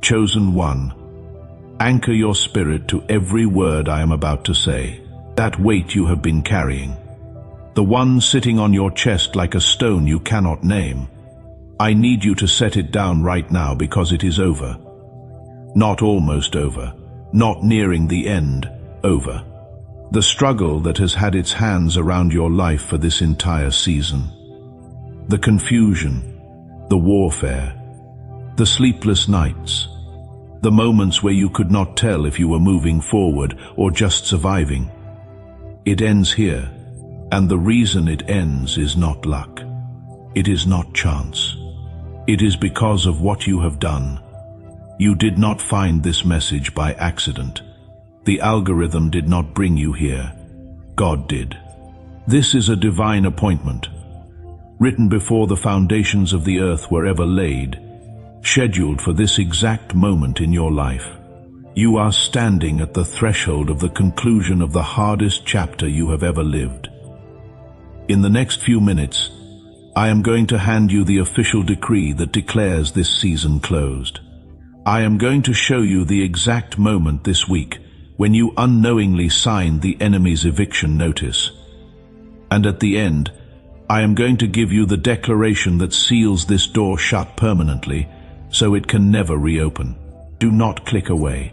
Chosen one, anchor your spirit to every word I am about to say. That weight you have been carrying, the one sitting on your chest like a stone you cannot name, I need you to set it down right now, because it is over. Not almost over, not nearing the end, over. The struggle that has had its hands around your life for this entire season. The confusion, the warfare, the sleepless nights, the moments where you could not tell if you were moving forward or just surviving. It ends here, and the reason it ends is not luck. It is not chance. It is because of what you have done. You did not find this message by accident. The algorithm did not bring you here. God did. This is a divine appointment, written before the foundations of the earth were ever laid, scheduled for this exact moment in your life. You are standing at the threshold of the conclusion of the hardest chapter you have ever lived. In the next few minutes, I am going to hand you the official decree that declares this season closed. I am going to show you the exact moment this week when you unknowingly signed the enemy's eviction notice. And at the end, I am going to give you the declaration that seals this door shut permanently, so it can never reopen. Do not click away.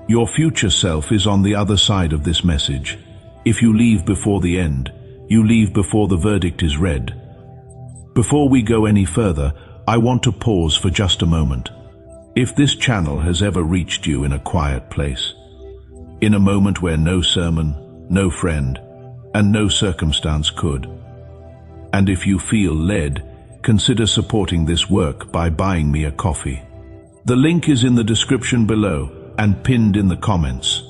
Your future self is on the other side of this message. If you leave before the end, you leave before the verdict is read. Before we go any further, I want to pause for just a moment. If this channel has ever reached you in a quiet place, in a moment where no sermon, no friend, and no circumstance could, and if you feel led, consider supporting this work by buying me a coffee. The link is in the description below and pinned in the comments.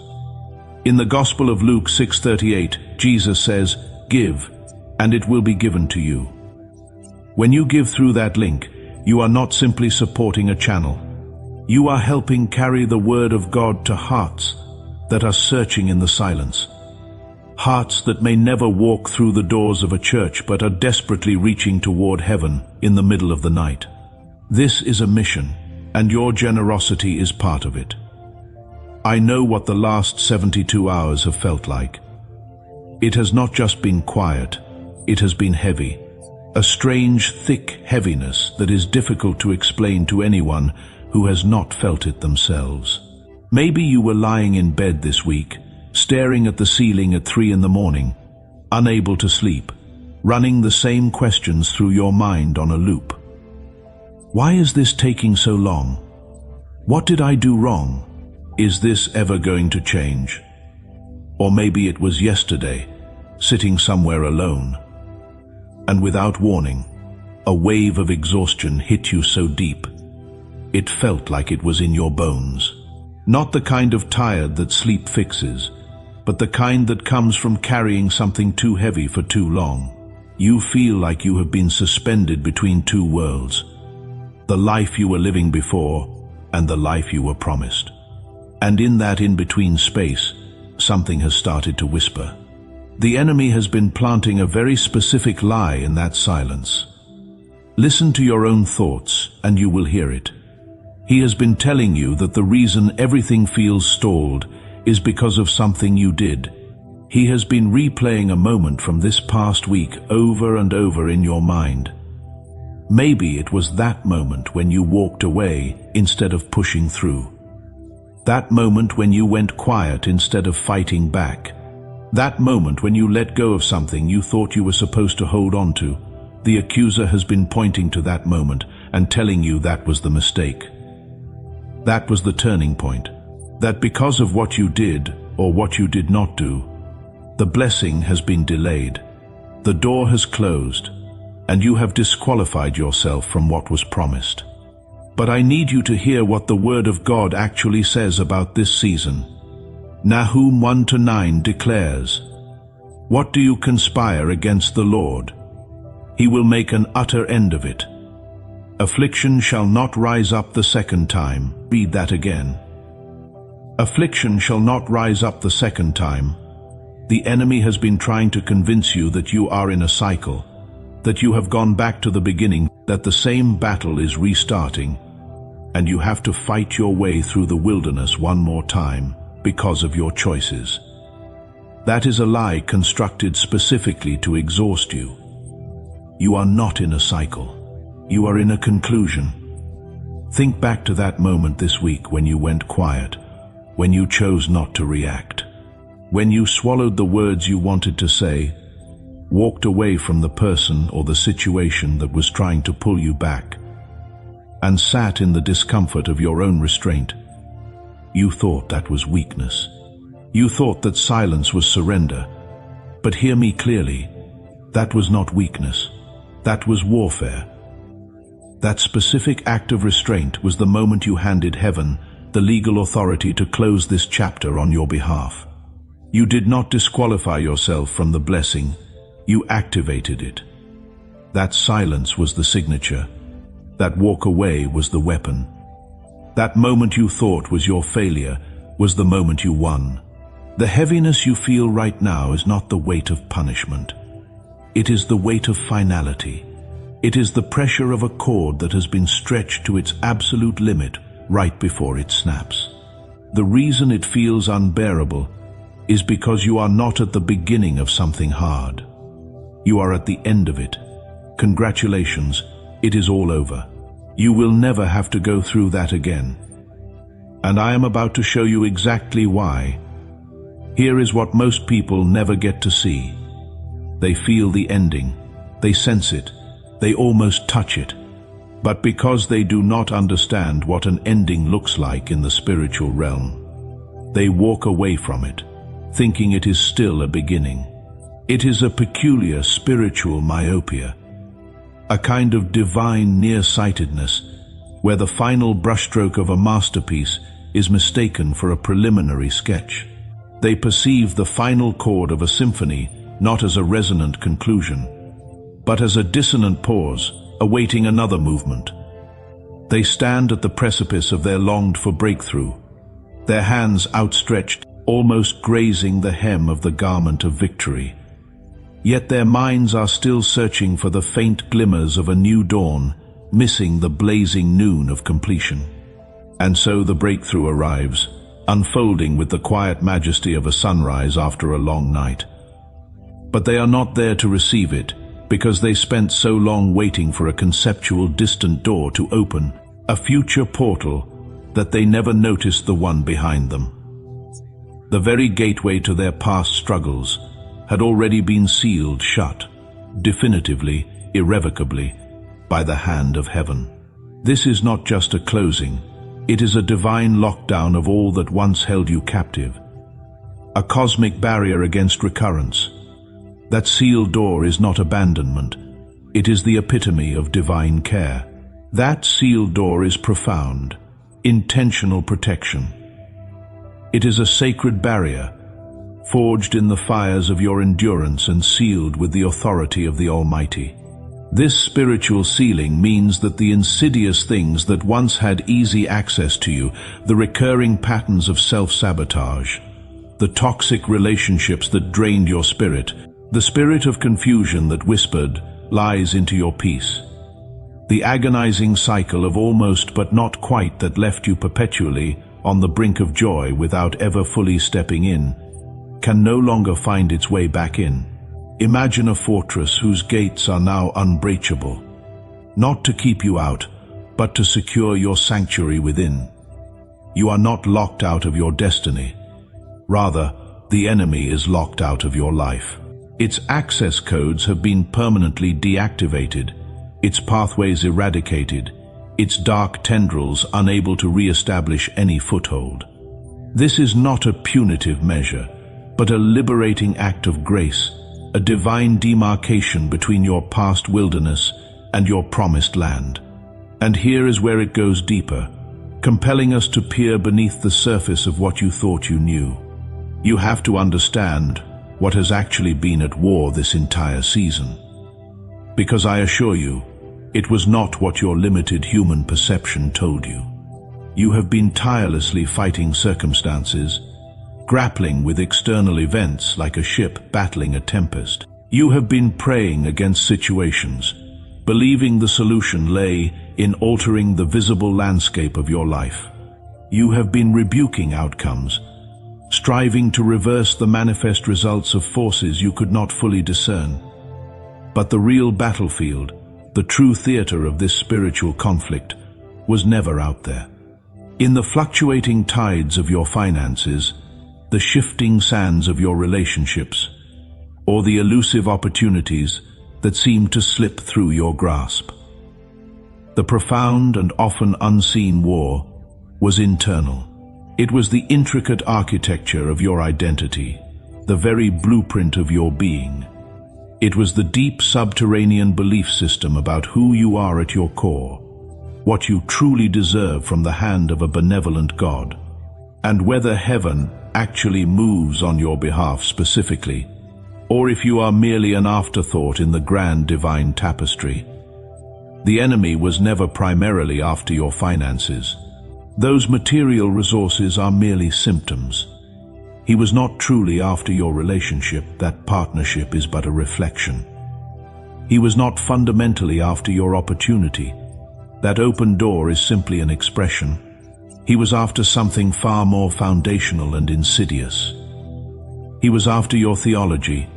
In the Gospel of Luke 6:38, Jesus says, "Give, and it will be given to you." When you give through that link, you are not simply supporting a channel. You are helping carry the Word of God to hearts that are searching in the silence. Hearts that may never walk through the doors of a church but are desperately reaching toward heaven in the middle of the night. This is a mission, and your generosity is part of it. I know what the last 72 hours have felt like. It has not just been quiet, it has been heavy. A strange, thick heaviness that is difficult to explain to anyone who has not felt it themselves. Maybe you were lying in bed this week, staring at the ceiling at 3 in the morning, unable to sleep, running the same questions through your mind on a loop. Why is this taking so long? What did I do wrong? Is this ever going to change? Or maybe it was yesterday, sitting somewhere alone. And without warning, a wave of exhaustion hit you so deep, it felt like it was in your bones. Not the kind of tired that sleep fixes, but the kind that comes from carrying something too heavy for too long. You feel like you have been suspended between two worlds, the life you were living before and the life you were promised. And in that in-between space, something has started to whisper. The enemy has been planting a very specific lie in that silence. Listen to your own thoughts and you will hear it. He has been telling you that the reason everything feels stalled is because of something you did. He has been replaying a moment from this past week over and over in your mind. Maybe it was that moment when you walked away instead of pushing through. That moment when you went quiet instead of fighting back. That moment when you let go of something you thought you were supposed to hold on to. The accuser has been pointing to that moment and telling you that was the mistake. That was the turning point. That because of what you did or what you did not do, the blessing has been delayed. The door has closed, and you have disqualified yourself from what was promised. But I need you to hear what the Word of God actually says about this season. Nahum 1-9 declares, "What do you conspire against the Lord? He will make an utter end of it. Affliction shall not rise up the second time." Read that again. Affliction shall not rise up the second time. The enemy has been trying to convince you that you are in a cycle, that you have gone back to the beginning, that the same battle is restarting. and you have to fight your way through the wilderness one more time because of your choices. That is a lie constructed specifically to exhaust you. You are not in a cycle. You are in a conclusion. Think back to that moment this week when you went quiet, when you chose not to react, when you swallowed the words you wanted to say, walked away from the person or the situation that was trying to pull you back, and sat in the discomfort of your own restraint. You thought that was weakness. You thought that silence was surrender. But hear me clearly, that was not weakness. That was warfare. That specific act of restraint was the moment you handed heaven the legal authority to close this chapter on your behalf. You did not disqualify yourself from the blessing, you activated it. That silence was the signature. That walk away was the weapon. That moment you thought was your failure was the moment you won. The heaviness you feel right now is not the weight of punishment. It is the weight of finality. It is the pressure of a cord that has been stretched to its absolute limit right before it snaps. The reason it feels unbearable is because you are not at the beginning of something hard. You are at the end of it. Congratulations, it is all over. You will never have to go through that again. And I am about to show you exactly why. Here is what most people never get to see. They feel the ending. They sense it. They almost touch it. But because they do not understand what an ending looks like in the spiritual realm, they walk away from it, thinking it is still a beginning. It is a peculiar spiritual myopia, a kind of divine nearsightedness where the final brushstroke of a masterpiece is mistaken for a preliminary sketch. They perceive the final chord of a symphony not as a resonant conclusion, but as a dissonant pause awaiting another movement. They stand at the precipice of their longed-for breakthrough, their hands outstretched, almost grazing the hem of the garment of victory. Yet their minds are still searching for the faint glimmers of a new dawn, missing the blazing noon of completion. And so the breakthrough arrives, unfolding with the quiet majesty of a sunrise after a long night. But they are not there to receive it, because they spent so long waiting for a conceptual distant door to open, a future portal, that they never noticed the one behind them. The very gateway to their past struggles had already been sealed shut, definitively, irrevocably, by the hand of heaven. This is not just a closing, it is a divine lockdown of all that once held you captive, a cosmic barrier against recurrence. That sealed door is not abandonment, it is the epitome of divine care. That sealed door is profound, intentional protection. It is a sacred barrier, forged in the fires of your endurance and sealed with the authority of the Almighty. This spiritual sealing means that the insidious things that once had easy access to you, the recurring patterns of self-sabotage, the toxic relationships that drained your spirit, the spirit of confusion that whispered lies into your peace, the agonizing cycle of almost but not quite that left you perpetually on the brink of joy without ever fully stepping in, can no longer find its way back in. Imagine a fortress whose gates are now unbreachable, not to keep you out, but to secure your sanctuary within. You are not locked out of your destiny. Rather, the enemy is locked out of your life. Its access codes have been permanently deactivated, its pathways eradicated, its dark tendrils unable to re-establish any foothold. This is not a punitive measure, but a liberating act of grace, a divine demarcation between your past wilderness and your promised land. And here is where it goes deeper, compelling us to peer beneath the surface of what you thought you knew. You have to understand what has actually been at war this entire season. Because I assure you, it was not what your limited human perception told you. You have been tirelessly fighting circumstances, grappling with external events like a ship battling a tempest. You have been praying against situations, believing the solution lay in altering the visible landscape of your life. You have been rebuking outcomes, striving to reverse the manifest results of forces you could not fully discern. But the real battlefield, the true theater of this spiritual conflict, was never out there. In the fluctuating tides of your finances, the shifting sands of your relationships, or the elusive opportunities that seem to slip through your grasp. The profound and often unseen war was internal. It was the intricate architecture of your identity, the very blueprint of your being. It was the deep subterranean belief system about who you are at your core, what you truly deserve from the hand of a benevolent God, and whether heaven actually moves on your behalf specifically, or if you are merely an afterthought in the grand divine tapestry. The enemy was never primarily after your finances. Those material resources are merely symptoms. He was not truly after your relationship. That partnership is but a reflection. He was not fundamentally after your opportunity. That open door is simply an expression. He was after something far more foundational and insidious. He was after your theology.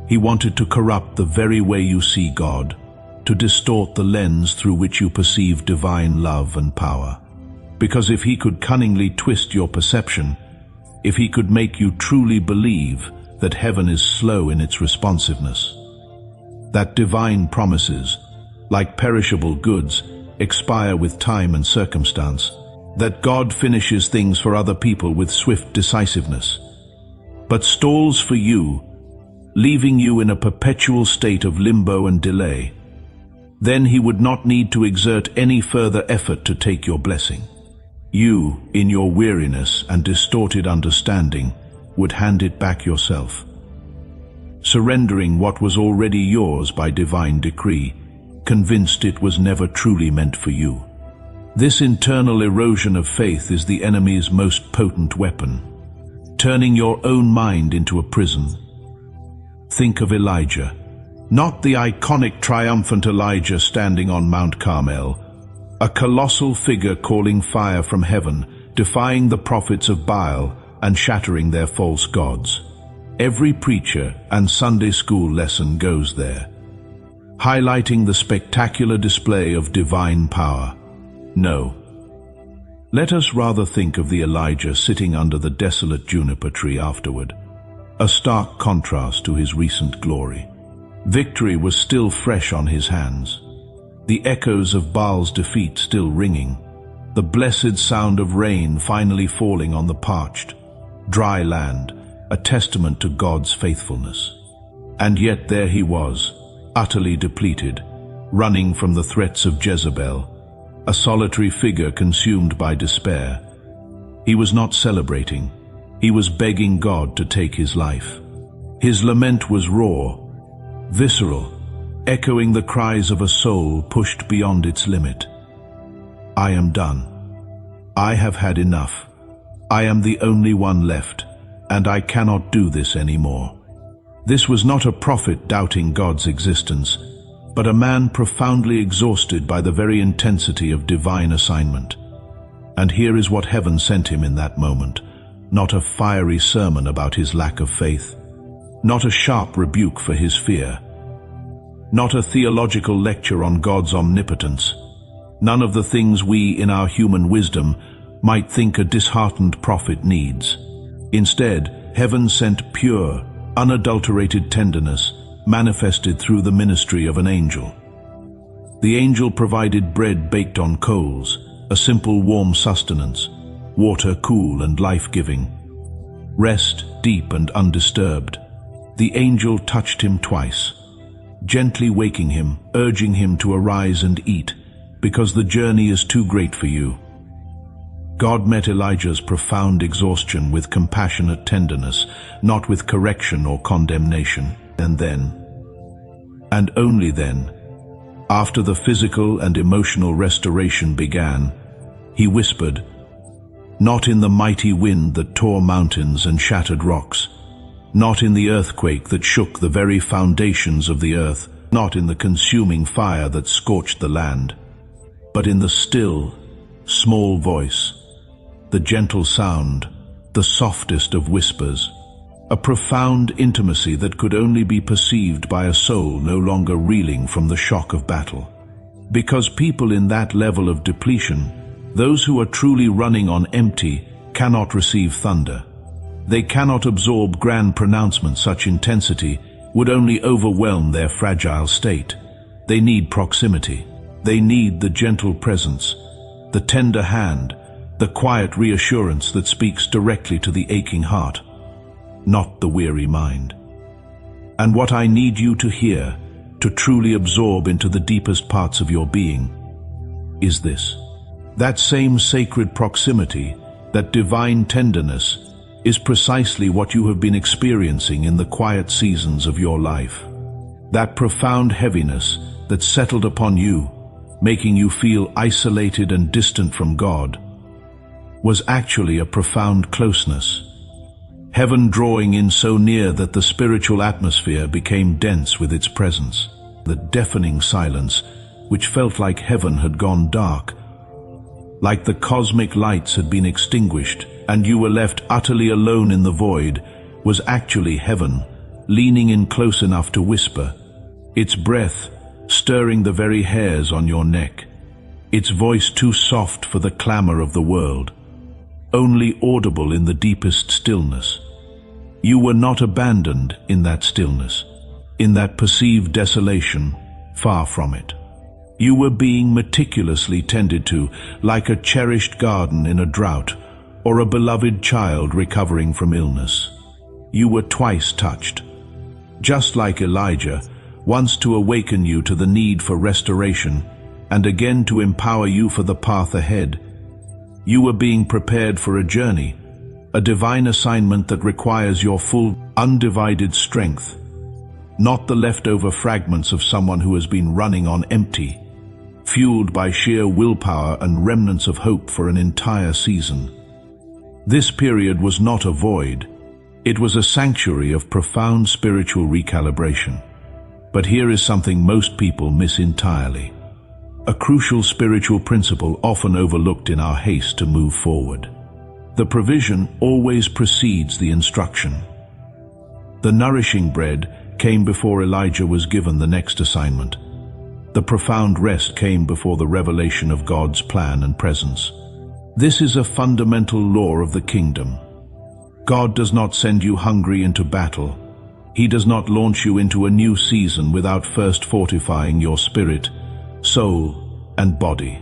He wanted to corrupt the very way you see God, to distort the lens through which you perceive divine love and power. Because if he could cunningly twist your perception, if he could make you truly believe that heaven is slow in its responsiveness, that divine promises, like perishable goods, expire with time and circumstance, that God finishes things for other people with swift decisiveness, but stalls for you, leaving you in a perpetual state of limbo and delay, then he would not need to exert any further effort to take your blessing. You, in your weariness and distorted understanding, would hand it back yourself, surrendering what was already yours by divine decree, convinced it was never truly meant for you. This internal erosion of faith is the enemy's most potent weapon, turning your own mind into a prison. Think of Elijah, not the iconic triumphant Elijah standing on Mount Carmel, a colossal figure calling fire from heaven, defying the prophets of Baal and shattering their false gods. Every preacher and Sunday school lesson goes there, highlighting the spectacular display of divine power. No. Let us rather think of the Elijah sitting under the desolate juniper tree afterward, a stark contrast to his recent glory. Victory was still fresh on his hands, the echoes of Baal's defeat still ringing, the blessed sound of rain finally falling on the parched, dry land, a testament to God's faithfulness. And yet there he was, utterly depleted, running from the threats of Jezebel, a solitary figure consumed by despair. He was not celebrating. He was begging God to take his life. His lament was raw, visceral, echoing the cries of a soul pushed beyond its limit. I am done. I have had enough. I am the only one left, and I cannot do this anymore. This was not a prophet doubting God's existence, but a man profoundly exhausted by the very intensity of divine assignment. And here is what heaven sent him in that moment, not a fiery sermon about his lack of faith, not a sharp rebuke for his fear, not a theological lecture on God's omnipotence, none of the things we in our human wisdom might think a disheartened prophet needs. Instead, heaven sent pure, unadulterated tenderness, manifested through the ministry of an angel. The angel provided bread baked on coals, a simple warm sustenance, water cool and life-giving, rest deep and undisturbed. The angel touched him twice, gently waking him, urging him to arise and eat, because the journey is too great for you. God met Elijah's profound exhaustion with compassionate tenderness, not with correction or condemnation. And then, and only then, after the physical and emotional restoration began, he whispered, not in the mighty wind that tore mountains and shattered rocks, not in the earthquake that shook the very foundations of the earth, not in the consuming fire that scorched the land, but in the still, small voice, the gentle sound, the softest of whispers, a profound intimacy that could only be perceived by a soul no longer reeling from the shock of battle. Because people in that level of depletion, those who are truly running on empty, cannot receive thunder. They cannot absorb grand pronouncements. Such intensity would only overwhelm their fragile state. They need proximity. They need the gentle presence, the tender hand, the quiet reassurance that speaks directly to the aching heart, not the weary mind. And what I need you to hear, to truly absorb into the deepest parts of your being, is this. That same sacred proximity, that divine tenderness, is precisely what you have been experiencing in the quiet seasons of your life. That profound heaviness that settled upon you, making you feel isolated and distant from God, was actually a profound closeness. Heaven drawing in so near that the spiritual atmosphere became dense with its presence. The deafening silence, which felt like heaven had gone dark, like the cosmic lights had been extinguished and you were left utterly alone in the void, was actually heaven, leaning in close enough to whisper, its breath stirring the very hairs on your neck, its voice too soft for the clamor of the world, only audible in the deepest stillness. You were not abandoned in that stillness, in that perceived desolation, far from it. You were being meticulously tended to, like a cherished garden in a drought, or a beloved child recovering from illness. You were twice touched, just like Elijah, once to awaken you to the need for restoration, and again to empower you for the path ahead. You were being prepared for a journey, a divine assignment that requires your full, undivided strength, not the leftover fragments of someone who has been running on empty, fueled by sheer willpower and remnants of hope for an entire season. This period was not a void. It was a sanctuary of profound spiritual recalibration. But here is something most people miss entirely. A crucial spiritual principle often overlooked in our haste to move forward. The provision always precedes the instruction. The nourishing bread came before Elijah was given the next assignment. The profound rest came before the revelation of God's plan and presence. This is a fundamental law of the kingdom. God does not send you hungry into battle. He does not launch you into a new season without first fortifying your spirit, soul, and body,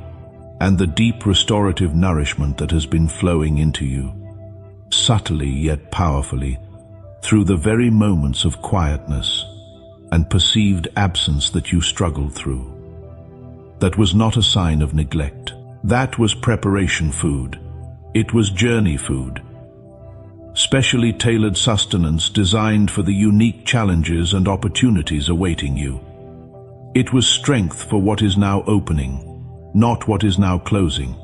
and the deep restorative nourishment that has been flowing into you, subtly yet powerfully, through the very moments of quietness and perceived absence that you struggled through. That was not a sign of neglect. That was preparation food. It was journey food, specially tailored sustenance designed for the unique challenges and opportunities awaiting you. It was strength for what is now opening, not what is now closing.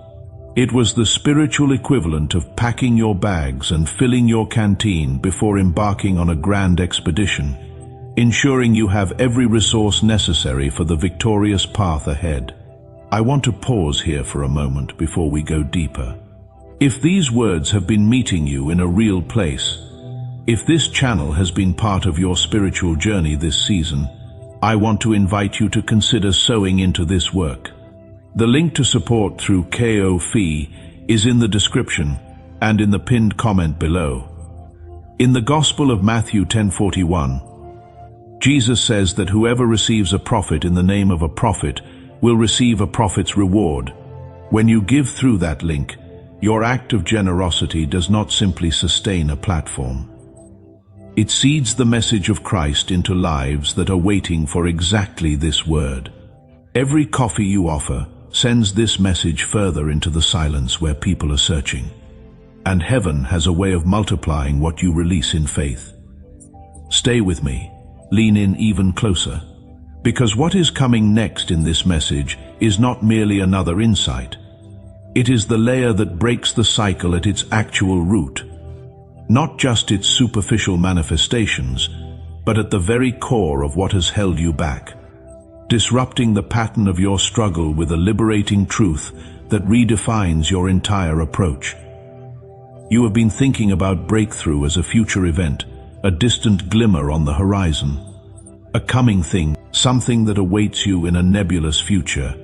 It was the spiritual equivalent of packing your bags and filling your canteen before embarking on a grand expedition, ensuring you have every resource necessary for the victorious path ahead. I want to pause here for a moment before we go deeper. If these words have been meeting you in a real place, if this channel has been part of your spiritual journey this season, I want to invite you to consider sowing into this work. The link to support through Ko-fi is in the description and in the pinned comment below. In the Gospel of Matthew 10:41, Jesus says that whoever receives a prophet in the name of a prophet will receive a prophet's reward. When you give through that link, your act of generosity does not simply sustain a platform. It seeds the message of Christ into lives that are waiting for exactly this word. Every coffee you offer sends this message further into the silence where people are searching. And heaven has a way of multiplying what you release in faith. Stay with me. Lean in even closer. Because what is coming next in this message is not merely another insight. It is the layer that breaks the cycle at its actual root, not just its superficial manifestations, but at the very core of what has held you back. disrupting the pattern of your struggle with a liberating truth that redefines your entire approach. You have been thinking about breakthrough as a future event, a distant glimmer on the horizon, a coming thing, something that awaits you in a nebulous future,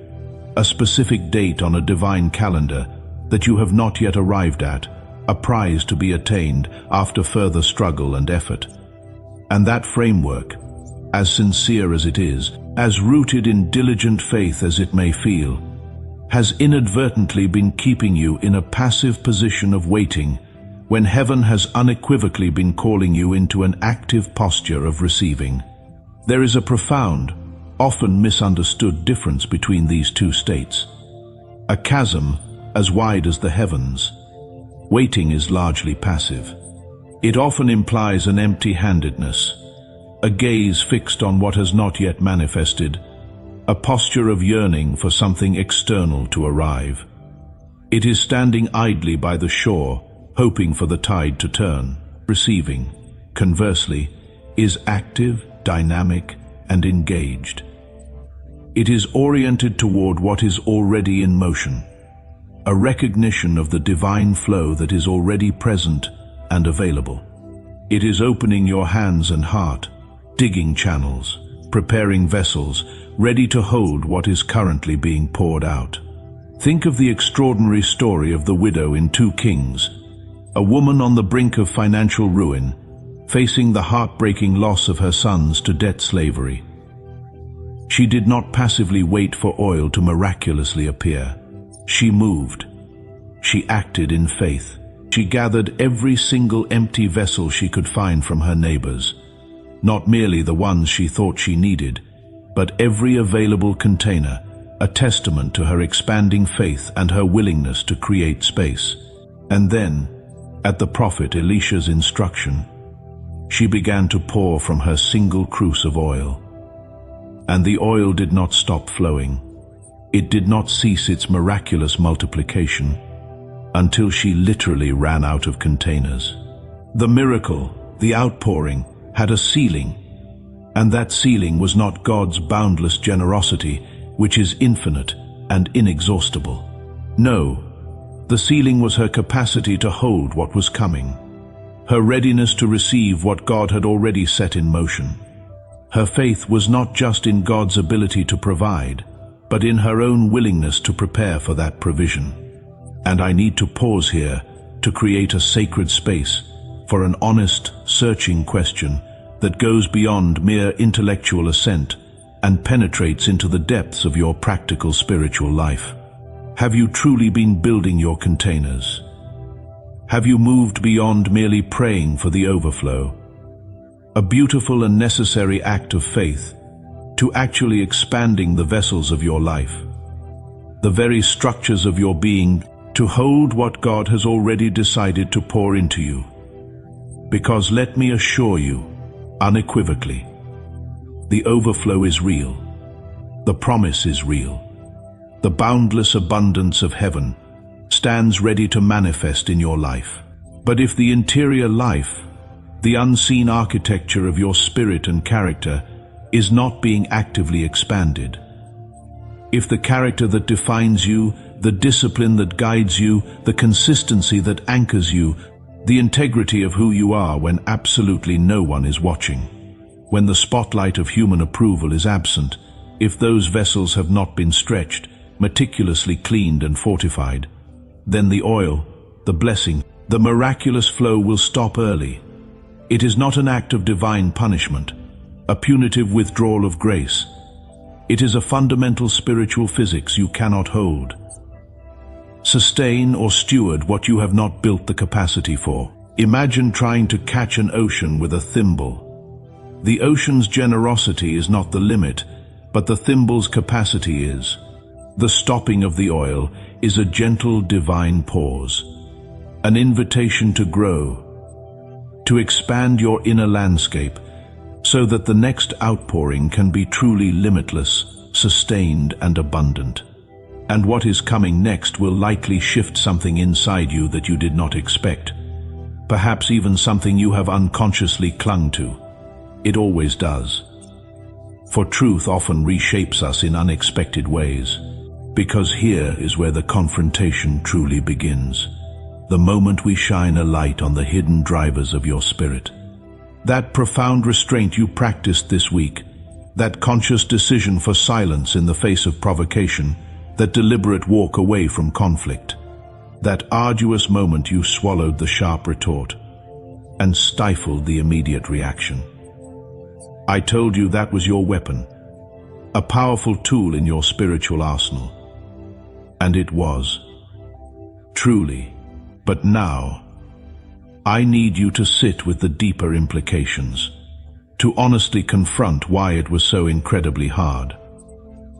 a specific date on a divine calendar that you have not yet arrived at, a prize to be attained after further struggle and effort. And that framework, as sincere as it is, as rooted in diligent faith as it may feel, has inadvertently been keeping you in a passive position of waiting when heaven has unequivocally been calling you into an active posture of receiving. There is a profound, often misunderstood difference between these two states. A chasm as wide as the heavens. Waiting is largely passive. It often implies an empty-handedness, a gaze fixed on what has not yet manifested, a posture of yearning for something external to arrive. It is standing idly by the shore, hoping for the tide to turn. Receiving, conversely, is active, dynamic, and engaged. It is oriented toward what is already in motion, a recognition of the divine flow that is already present and available. It is opening your hands and heart, digging channels, preparing vessels, ready to hold what is currently being poured out. Think of the extraordinary story of the widow in 2 Kings, a woman on the brink of financial ruin, facing the heartbreaking loss of her sons to debt slavery. She did not passively wait for oil to miraculously appear. She moved. She acted in faith. She gathered every single empty vessel she could find from her neighbors, not merely the ones she thought she needed, but every available container, a testament to her expanding faith and her willingness to create space. And then, at the prophet Elisha's instruction, she began to pour from her single cruse of oil. And the oil did not stop flowing. It did not cease its miraculous multiplication until she literally ran out of containers. The miracle, the outpouring, had a ceiling, and that ceiling was not God's boundless generosity, which is infinite and inexhaustible. No, the ceiling was her capacity to hold what was coming, her readiness to receive what God had already set in motion. Her faith was not just in God's ability to provide, but in her own willingness to prepare for that provision. And I need to pause here to create a sacred space for an honest, searching question that goes beyond mere intellectual assent and penetrates into the depths of your practical spiritual life. Have you truly been building your containers? Have you moved beyond merely praying for the overflow? A beautiful and necessary act of faith to actually expanding the vessels of your life, the very structures of your being, to hold what God has already decided to pour into you. Because let me assure you, unequivocally, the overflow is real. The promise is real. The boundless abundance of heaven stands ready to manifest in your life. But if the interior life, the unseen architecture of your spirit and character, is not being actively expanded, if the character that defines you, the discipline that guides you, the consistency that anchors you, the integrity of who you are when absolutely no one is watching, when the spotlight of human approval is absent, if those vessels have not been stretched, meticulously cleaned and fortified, then the oil, the blessing, the miraculous flow will stop early. It is not an act of divine punishment, a punitive withdrawal of grace. It is a fundamental spiritual physics you cannot hold, sustain, or steward what you have not built the capacity for. Imagine trying to catch an ocean with a thimble. The ocean's generosity is not the limit, but the thimble's capacity is. The stopping of the oil is a gentle divine pause, an invitation to grow, to expand your inner landscape so that the next outpouring can be truly limitless, sustained, and abundant. And what is coming next will likely shift something inside you that you did not expect, perhaps even something you have unconsciously clung to. It always does. for truth often reshapes us in unexpected ways. Because here is where the confrontation truly begins. The moment we shine a light on the hidden drivers of your spirit. That profound restraint you practiced this week, that conscious decision for silence in the face of provocation, that deliberate walk away from conflict, that arduous moment you swallowed the sharp retort and stifled the immediate reaction. I told you that was your weapon, a powerful tool in your spiritual arsenal. And it was. Truly. But now, I need you to sit with the deeper implications, to honestly confront why it was so incredibly hard.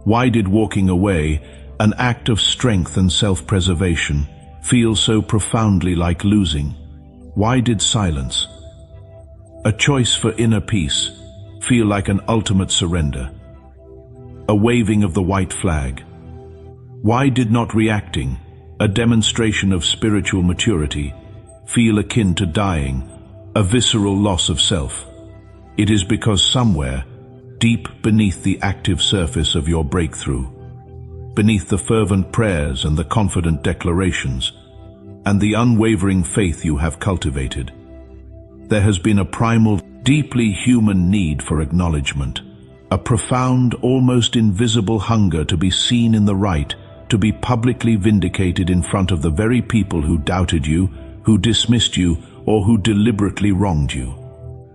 Why did walking away, an act of strength and self-preservation, feel so profoundly like losing? Why did silence, a choice for inner peace, feel like an ultimate surrender? A waving of the white flag. Why did not reacting, a demonstration of spiritual maturity, feel akin to dying, a visceral loss of self? It is because somewhere, deep beneath the active surface of your breakthrough, beneath the fervent prayers and the confident declarations, and the unwavering faith you have cultivated, there has been a primal, deeply human need for acknowledgement, a profound, almost invisible hunger to be seen in the right, to be publicly vindicated in front of the very people who doubted you, who dismissed you, or who deliberately wronged you.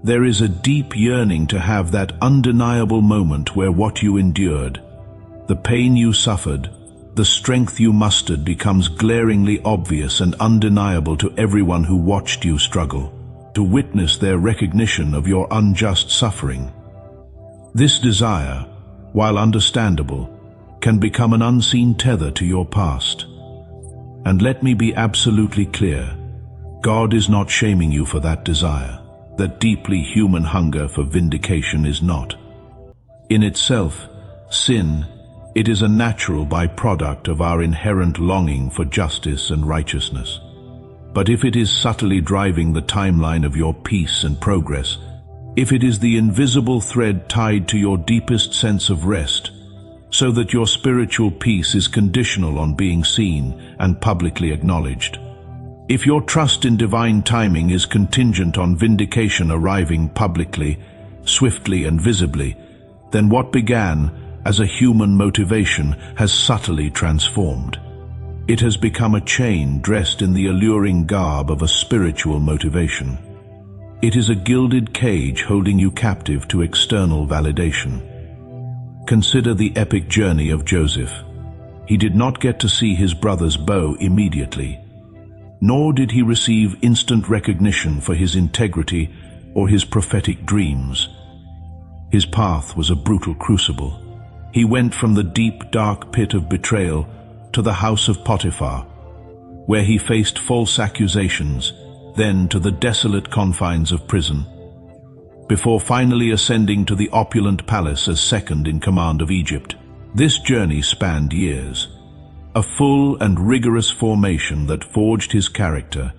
There is a deep yearning to have that undeniable moment where what you endured, the pain you suffered, the strength you mustered becomes glaringly obvious and undeniable to everyone who watched you struggle, to witness their recognition of your unjust suffering. This desire, while understandable, can become an unseen tether to your past. And let me be absolutely clear, God is not shaming you for that desire. That deeply human hunger for vindication is not. In itself, sin, it is a natural byproduct of our inherent longing for justice and righteousness. But if it is subtly driving the timeline of your peace and progress, if it is the invisible thread tied to your deepest sense of rest, so that your spiritual peace is conditional on being seen and publicly acknowledged, if your trust in divine timing is contingent on vindication arriving publicly, swiftly and visibly, then what began as a human motivation has subtly transformed. It has become a chain dressed in the alluring garb of a spiritual motivation. It is a gilded cage holding you captive to external validation. Consider the epic journey of Joseph. He did not get to see his brother's bow immediately, nor did he receive instant recognition for his integrity or his prophetic dreams. His path was a brutal crucible. He went from the deep, dark pit of betrayal to the house of Potiphar, where he faced false accusations, then to the desolate confines of prison, before finally ascending to the opulent palace as second in command of Egypt. This journey spanned years. A full and rigorous formation that forged his character,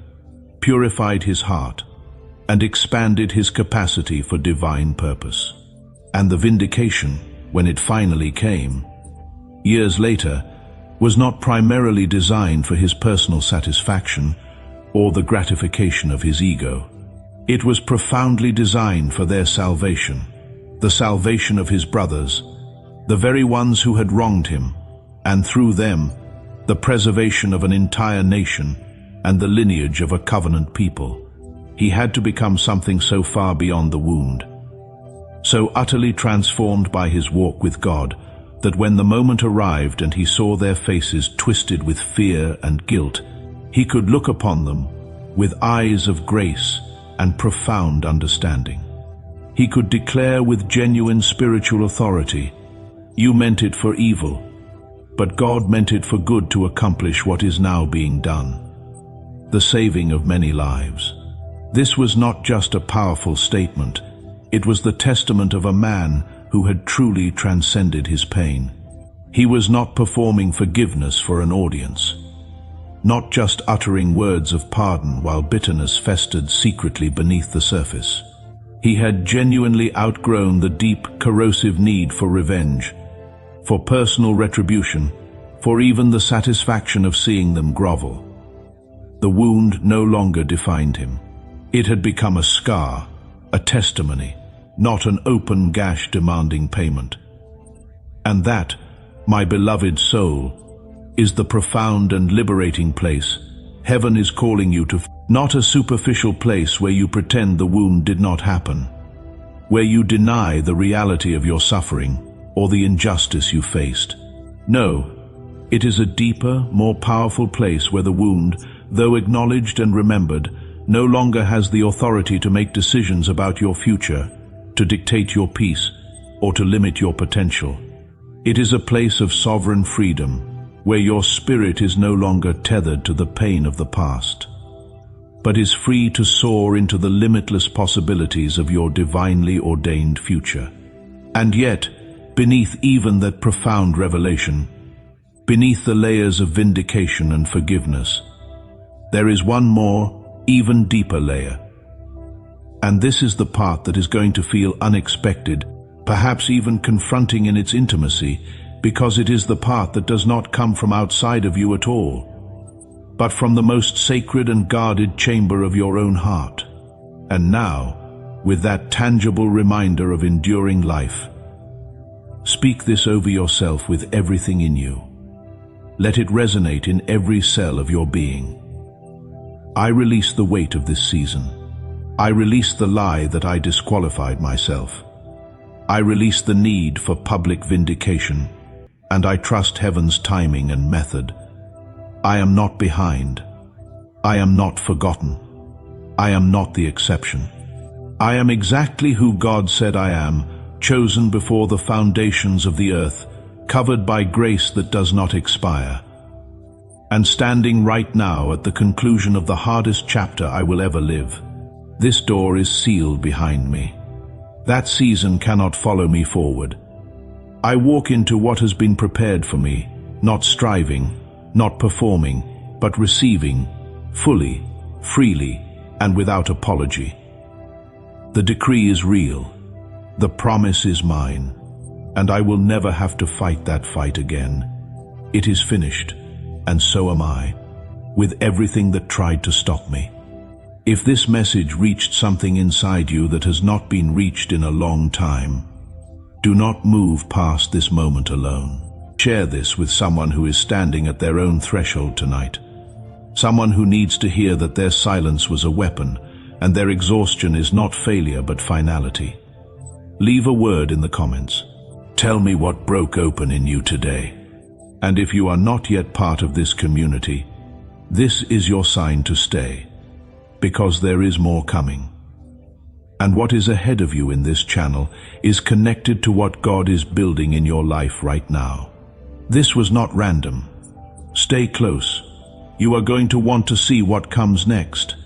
purified his heart, and expanded his capacity for divine purpose. And the vindication, when it finally came, years later, was not primarily designed for his personal satisfaction or the gratification of his ego. It was profoundly designed for their salvation, the salvation of his brothers, the very ones who had wronged him, and through them, the preservation of an entire nation and the lineage of a covenant people. He had to become something so far beyond the wound, so utterly transformed by his walk with God, that when the moment arrived and he saw their faces twisted with fear and guilt, he could look upon them with eyes of grace and profound understanding. He could declare with genuine spiritual authority, "You meant it for evil, but God meant it for good to accomplish what is now being done, the saving of many lives." This was not just a powerful statement, it was the testament of a man who had truly transcended his pain. He was not performing forgiveness for an audience, not just uttering words of pardon while bitterness festered secretly beneath the surface. He had genuinely outgrown the deep, corrosive need for revenge, for personal retribution, for even the satisfaction of seeing them grovel. The wound no longer defined him. It had become a scar, a testimony, not an open gash demanding payment. And that, my beloved soul, is the profound and liberating place heaven is calling you to, not a superficial place where you pretend the wound did not happen, where you deny the reality of your suffering or the injustice you faced. No, it is a deeper, more powerful place where the wound, though acknowledged and remembered, no longer has the authority to make decisions about your future, to dictate your peace, or to limit your potential. It is a place of sovereign freedom, where your spirit is no longer tethered to the pain of the past, but is free to soar into the limitless possibilities of your divinely ordained future. And yet, beneath even that profound revelation, beneath the layers of vindication and forgiveness, there is one more, even deeper layer. And this is the part that is going to feel unexpected, perhaps even confronting in its intimacy, because it is the part that does not come from outside of you at all, but from the most sacred and guarded chamber of your own heart. And now, with that tangible reminder of enduring life, speak this over yourself with everything in you. Let it resonate in every cell of your being. I release the weight of this season. I release the lie that I disqualified myself. I release the need for public vindication, and I trust heaven's timing and method. I am not behind. I am not forgotten. I am not the exception. I am exactly who God said I am, chosen before the foundations of the earth, covered by grace that does not expire. And standing right now at the conclusion of the hardest chapter I will ever live. This door is sealed behind me. That season cannot follow me forward. I walk into what has been prepared for me, not striving, not performing, but receiving, fully, freely, and without apology. The decree is real. The promise is mine, and I will never have to fight that fight again. It is finished, and so am I, with everything that tried to stop me. If this message reached something inside you that has not been reached in a long time, do not move past this moment alone. Share this with someone who is standing at their own threshold tonight. Someone who needs to hear that their silence was a weapon and their exhaustion is not failure but finality. Leave a word in the comments. Tell me what broke open in you today. And if you are not yet part of this community, this is your sign to stay, because there is more coming. And what is ahead of you in this channel is connected to what God is building in your life right now. This was not random. Stay close. You are going to want to see what comes next.